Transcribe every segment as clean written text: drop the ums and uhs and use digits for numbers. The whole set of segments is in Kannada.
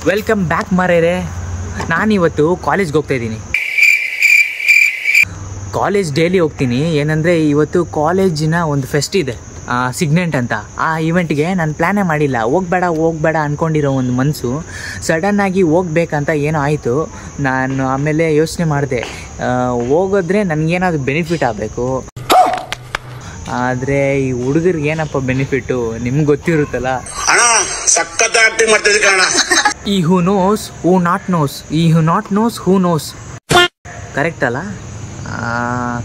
Welcome back ಮಾರೇರೆ. ನಾನಿವತ್ತು ಕಾಲೇಜ್ಗೆ ಹೋಗ್ತಾ ಇದ್ದೀನಿ. ಕಾಲೇಜ್ ಡೈಲಿ ಹೋಗ್ತೀನಿ. ಏನಂದರೆ ಇವತ್ತು ಕಾಲೇಜಿನ ಒಂದು ಫೆಸ್ಟ್ ಇದೆ, ಸಿಗ್ನೆಂಟ್ ಅಂತ. ಆ ಈವೆಂಟ್ಗೆ ನಾನು ಪ್ಲ್ಯಾನೇ ಮಾಡಿಲ್ಲ. ಹೋಗಬೇಡ ಅಂದ್ಕೊಂಡಿರೋ ಒಂದು ಮನಸ್ಸು ಸಡನ್ನಾಗಿ ಹೋಗ್ಬೇಕಂತ ಏನೋ ಆಯಿತು. ನಾನು ಆಮೇಲೆ ಯೋಚನೆ ಮಾಡಿದೆ, ಹೋಗೋದ್ರೆ ನನಗೇನಾದ್ರು ಬೆನಿಫಿಟ್ ಆಗಬೇಕು. ಆದರೆ ಈ ಹುಡುಗರಿಗೆ ಏನಪ್ಪ ಬೆನಿಫಿಟ್ಟು ನಿಮ್ಗೆ ಗೊತ್ತಿರುತ್ತಲ್ಲ. ಈ who knows who not knows, ಈ who not knows who knows. Correct ಅಲ್ಲ?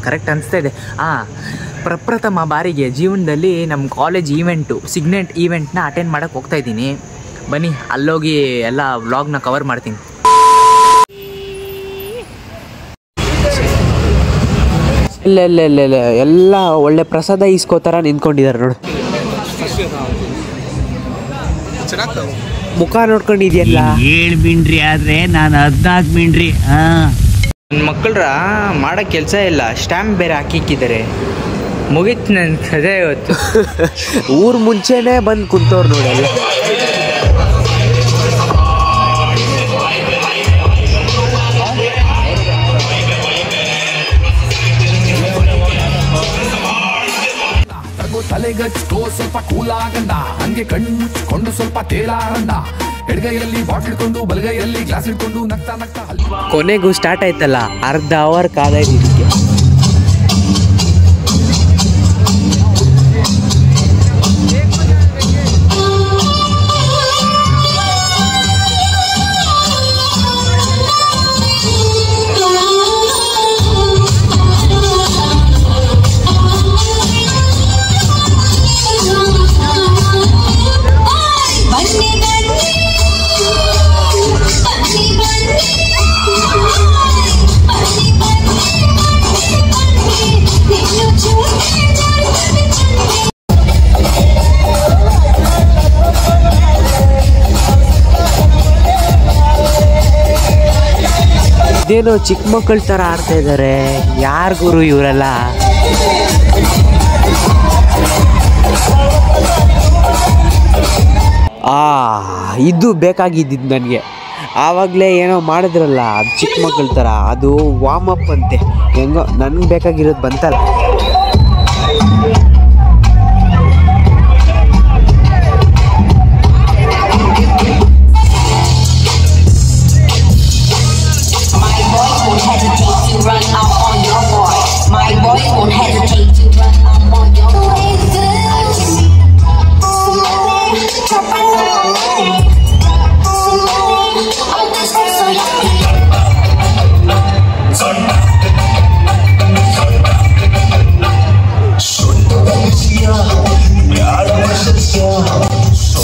ಕರೆಕ್ಟ್ ಅನಿಸ್ತಾ ಇದೆ. ಪ್ರಪ್ರಥಮ ಬಾರಿಗೆ ಜೀವನದಲ್ಲಿ ನಮ್ಮ ಕಾಲೇಜ್ ಈವೆಂಟು, ಸಿಗ್ನೆಂಟ್ ಈವೆಂಟ್ನ ಅಟೆಂಡ್ ಮಾಡೋಕ್ಕೆ ಹೋಗ್ತಾ ಇದ್ದೀನಿ. ಬನ್ನಿ ಅಲ್ಲೋಗಿ ಎಲ್ಲ ವ್ಲಾಗ್ನ ಕವರ್ ಮಾಡ್ತೀನಿ. ಇಲ್ಲ ಎಲ್ಲ ಒಳ್ಳೆ ಪ್ರಸಾದ ಇಸ್ಕೋತಾರ ನಿಂತ್ಕೊಂಡಿದ್ದಾರೆ ನೋಡು. ಮುಖ ನೋಡ್ಕೊಂಡಿದ್ಯಲ್ಲ. 7 ಮಿಂಡ್ರಿ ಆದ್ರೆ ನಾನು 14 ಮಿಂಡ್ರಿ. ನನ್ನ ಮಕ್ಕಳ್ರ ಮಾಡೋ ಕೆಲಸ ಇಲ್ಲ, ಸ್ಟ್ಯಾಂಪ್ ಬೇರೆ ಹಾಕಿಕ್ಕಿದ್ದಾರೆ. ಮುಗೀತು ನನ್ನ ಕಥೆ ಇವತ್ತು. ಊರು ಮುಂಚೆನೇ ಬಂದು ಕುಂತವ್ರು ನೋಡಲ್ಲ. ತಲೆಗಚ್ಚೋ ಸ್ವಲ್ಪ ಕೂಲಾಗಂಡ, ಹಂಗೆ ಕಣ್ಣು ಮುಚ್ಚಿಕೊಂಡು ಸ್ವಲ್ಪ ತೇಲಾರಂಡ, ಎಡಗೈಯಲ್ಲಿ ಬಾಟ್ಲ್ ಇಟ್ಕೊಂಡು ಬಲಗೈಯಲ್ಲಿ ಗ್ಲಾಸ್ ಇಟ್ಕೊಂಡು ನಗ್ತಾ ನಗ್ತಾ ಕೊನೆಗೂ ಸ್ಟಾರ್ಟ್ ಆಯ್ತಲ್ಲ. ಅರ್ಧ ಅವರ್ ಕಾದಾಯ್ತು. ಇದೇನೋ ಚಿಕ್ಕ ಮಕ್ಕಳ ಥರ ಆಡ್ತಾ ಇದ್ದಾರೆ. ಯಾರು ಗುರು ಇವರೆಲ್ಲ? ಇದು ಬೇಕಾಗಿದ್ದಿದ್ದು ನನಗೆ. ಆವಾಗಲೇ ಏನೋ ಮಾಡಿದ್ರಲ್ಲ ಚಿಕ್ಕ ಮಕ್ಕಳ ಥರ, ಅದು ವಾರ್ಮ್ ಅಪ್ ಅಂತೆ. ಹೆಂಗೋ ನನಗೆ ಬೇಕಾಗಿರೋದು ಬಂತಲ್ಲ.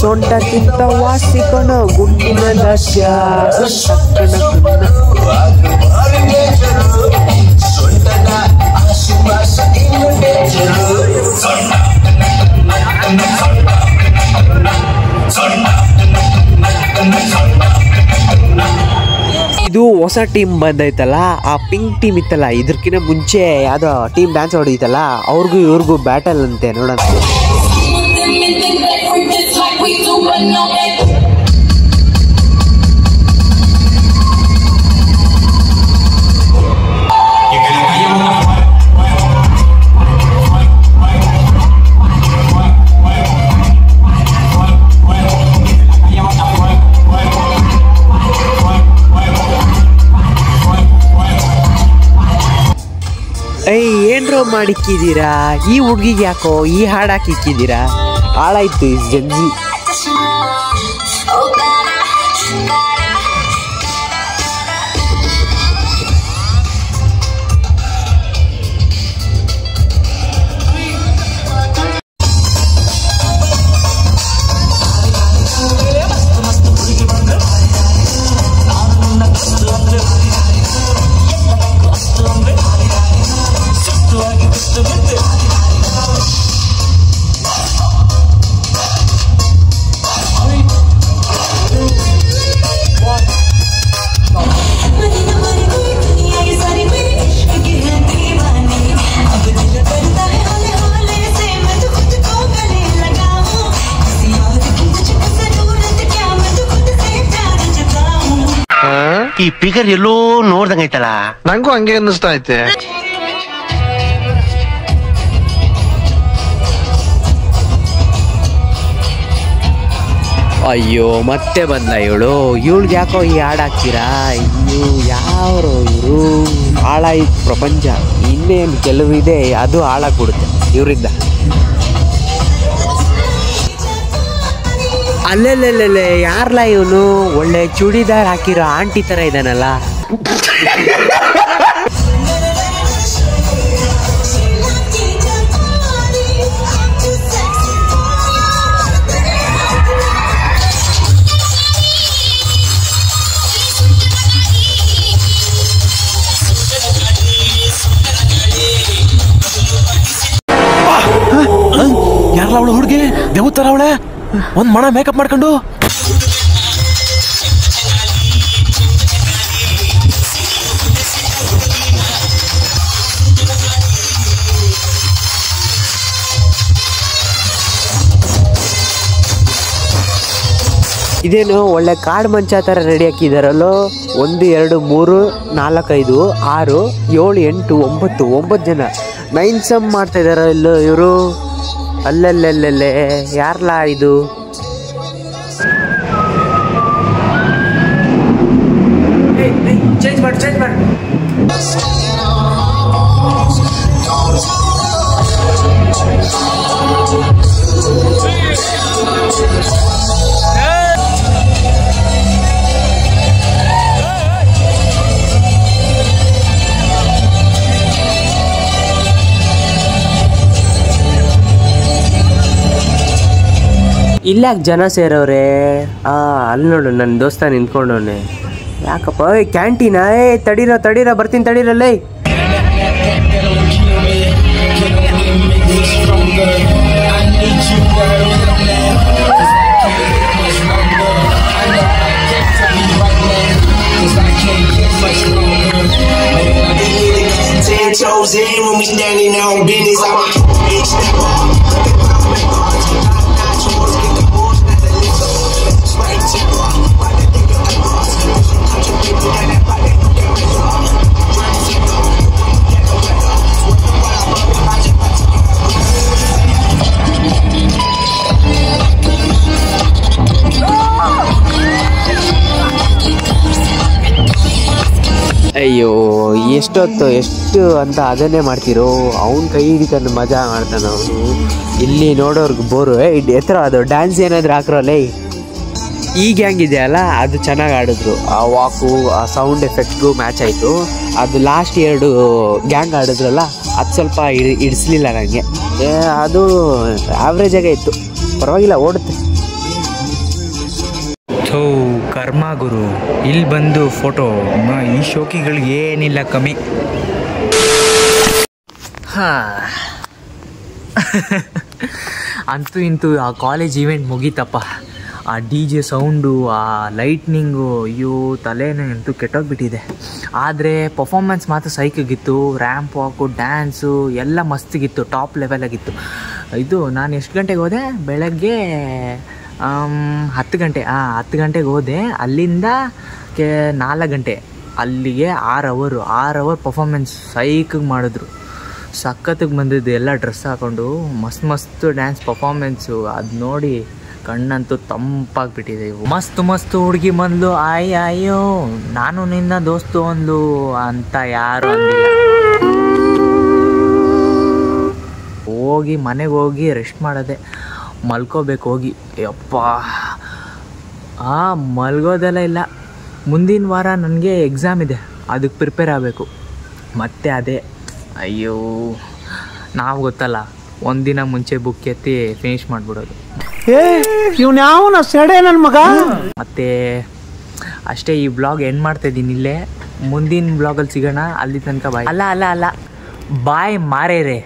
ಸೊಂಟಕ್ಕಿಂತ ವಾಸಿಕೊಣ ಗುಂಡಿನ ದಶ್ಯ. ಇದು ಹೊಸ ಟೀಮ್ ಬಂದೈತಲ್ಲ, ಆ ಪಿಂಕ್ ಟೀಮ್ ಇತ್ತಲ್ಲ, ಇದಕ್ಕಿಂತ ಮುಂಚೆ ಯಾವುದೋ ಟೀಮ್ ಡ್ಯಾನ್ಸ್ ಹೊಡಿತಲ್ಲ, ಅವ್ರಿಗೂ ಇವ್ರಿಗೂ ಬ್ಯಾಟಲ್ ಅಂತೆ. ನೋಡೋಣ. ಏನ್ರೋ ಮಾಡಿಕ್ಕಿದ್ದೀರಾ? ಈ ಹುಡುಗಿಗೆ ಯಾಕೋ ಈ ಹಾಡು ಹಾಕಿಕ್ಕಿದ್ದೀರಾ? ಹಾಳಾಯ್ತು ಜಂಜಿ. ಈ ಫಿಗರ್ ಎಲ್ಲೋ ನೋಡ್ದಂಗೈತಲ್ಲ. ನಂಗೂ ಹಂಗೆ ಅನ್ನಿಸ್ತಾ ಐತೆ. ಅಯ್ಯೋ ಮತ್ತೆ ಬಂದ ಇವಳಿಗೆ ಯಾಕೋ ಈ ಹಾಡು ಹಾಕ್ತೀರಾ? ಅಯ್ಯೋ ಯಾರು ಇವರು? ಹಾಳಾಯ್ತು ಪ್ರಪಂಚ. ಇನ್ನೇನು ಕೆಲವಿದೆ ಅದು ಹಾಳಾಗ್ಬಿಡುತ್ತೆ ಇವರಿಂದ. ಅಲ್ಲೆಲ್ಲೆಲ್ಲೆ ಯಾರ್ಲ ಇವನು? ಒಳ್ಳೆ ಚೂಡಿದಾರ್ ಹಾಕಿರೋ ಆಂಟಿ ತರ ಇದ್ದಾನಲ್ಲ. ಯಾರಲ್ಲ ಅವಳು ಹುಡುಗಿ? ದೇವತರ ಅವಳೆ ಒಂದ್ ಮಣ ಮೇಕಪ್ ಮಾಡ್ಕೊಂಡು. ಇದೇನು ಒಳ್ಳೆ ಕಾಡು ಮಂಚ ಥರ ರೆಡಿ ಹಾಕಿದಾರಲ್ಲೋ. 1 2 3 4 5 6 7 8 9 ಜನ 9 ಸಮ್ ಮಾಡ್ತಾ ಇದಾರ ಇಲ್ಲೋ ಇವರು. ಅಲ್ಲಲ್ಲಲ್ಲೇ ಯಾರ್ಲಾ ಇದು? ಚೇಂಜ್ ಮಾಡಿ ಇಲ್ಲಾಕೆ ಜನ ಸೇರವ್ರೆ? ಅಲ್ಲಿ ನೋಡು ನನ್ನ ದೋಸ್ತ ನಿಂತ್ಕೊಂಡವನೆ. ಯಾಕಪ್ಪ? ಕ್ಯಾಂಟೀನಾ? ತಡೀರ ಬರ್ತೀನಿ ತಡೀರಲ್ಲೇ. ಅಯ್ಯೋ ಎಷ್ಟು ಅಂತ ಅದನ್ನೇ ಮಾಡ್ತಿರೋ. ಅವ್ನ ಕೈ ಹಿಡಿತಾನೆ, ಮಜಾ ಮಾಡ್ತಾನೆ ಅವನು. ಇಲ್ಲಿ ನೋಡೋರ್ಗೆ ಬೋರು. ಎತ್ತರ ಅದು ಡ್ಯಾನ್ಸ್ ಏನಾದರೂ ಹಾಕ್ರಲ್ಲೇ. ಈ ಗ್ಯಾಂಗ್ ಇದೆಯಲ್ಲ ಅದು ಚೆನ್ನಾಗಿ ಆಡಿದ್ರು. ಆ ವಾಕು, ಆ ಸೌಂಡ್ ಎಫೆಕ್ಟ್ಗೂ ಮ್ಯಾಚ್ ಆಯಿತು. ಅದು ಲಾಸ್ಟ್ 2 ಗ್ಯಾಂಗ್ ಆಡಿದ್ರಲ್ಲ ಅದು ಸ್ವಲ್ಪ ಇಡಿಸ್ಲಿಲ್ಲ ನನಗೆ. ಅದು ಆವ್ರೇಜಾಗೇ ಇತ್ತು, ಪರವಾಗಿಲ್ಲ, ಓಡುತ್ತೆ. ಥೋ ಕರ್ಮ ಗುರು, ಇಲ್ಲಿ ಬಂದು ಫೋಟೋ. ಈ ಶೋಕಿಗಳಿಗೆ ಏನಿಲ್ಲ ಕಮ್ಮಿ. ಅಂತೂ ಇಂತೂ ಆ ಕಾಲೇಜ್ ಈವೆಂಟ್ ಮುಗೀತಪ್ಪ. ಆ DJ ಸೌಂಡು, ಆ ಲೈಟ್ನಿಂಗು, ಅಯ್ಯೋ ತಲೆನೇ ಅಂತೂ ಕೆಟ್ಟೋಗ್ಬಿಟ್ಟಿದೆ. ಆದರೆ ಪರ್ಫಾರ್ಮೆನ್ಸ್ ಮಾತ್ರ ಸೈಕಿಗಿತ್ತು. ರ್ಯಾಂಪ್ ವಾಕು, ಡ್ಯಾನ್ಸು ಎಲ್ಲ ಮಸ್ತಿಗಿತ್ತು, ಟಾಪ್ ಲೆವೆಲಾಗಿತ್ತು. ಇದು ನಾನು ಎಷ್ಟು ಗಂಟೆಗೆ ಹೋದೆ? ಬೆಳಗ್ಗೆ 10 ಗಂಟೆ. 10 ಗಂಟೆಗೆ ಹೋದೆ. ಅಲ್ಲಿಂದ 4 ಗಂಟೆ, ಅಲ್ಲಿಗೆ 6 ಅವರ್ ಪರ್ಫಾರ್ಮೆನ್ಸ್ ಸೈಕಿಗೆ ಮಾಡಿದ್ರು. ಸಖತ್ತಿಗೆ ಬಂದಿದ್ದು ಎಲ್ಲ ಡ್ರೆಸ್ ಹಾಕ್ಕೊಂಡು ಮಸ್ತ್ ಡ್ಯಾನ್ಸ್ ಪರ್ಫಾರ್ಮೆನ್ಸು. ಅದು ನೋಡಿ ಕಣ್ಣಂತೂ ತಂಪಾಗ್ಬಿಟ್ಟಿದೆ. ಮಸ್ತ್ ಹುಡುಗಿ ಬಂದ್ಲು, ಅಯ್ಯೋ ನಾನು ನಿನ್ನ ದೋಸ್ತು ಅಂದ್ಲು ಅಂತ ಯಾರು ಅಂದಿಲ್ಲ. ಹೋಗಿ ಮನೆಗೆ ಹೋಗಿ ರೆಸ್ಟ್ ಮಾಡೋದೆ, ಮಲ್ಕೋಬೇಕು ಹೋಗಿ. ಯಪ್ಪ ಮಲ್ಗೋದೆಲ್ಲ ಇಲ್ಲ. ಮುಂದಿನ ವಾರ ನನಗೆ ಎಕ್ಸಾಮ್ ಇದೆ, ಅದಕ್ಕೆ ಪ್ರಿಪೇರ್ ಆಗಬೇಕು. ಮತ್ತೆ ಅದೇ ಅಯ್ಯೋ, ನಾವು ಗೊತ್ತಲ್ಲ ಒಂದಿನ ಮುಂಚೆ ಬುಕ್ ಎತ್ತಿ ಫಿನಿಷ್ ಮಾಡಿಬಿಡೋದು. ಇವ್ನ್ಯಾವನ ಸೆಡೆ ನನ್ನ ಮಗ. ಮತ್ತು ಅಷ್ಟೇ, ಈ ಬ್ಲಾಗ್ ಎಂಡ್ ಮಾಡ್ತಾಯಿದ್ದೀನಿ ಇಲ್ಲೇ. ಮುಂದಿನ ಬ್ಲಾಗಲ್ಲಿ ಸಿಗೋಣ. ಅಲ್ಲಿ ತನಕ ಬಾಯ್. ಅಲ್ಲ ಬಾಯ್ ಮಾರೇರೆ.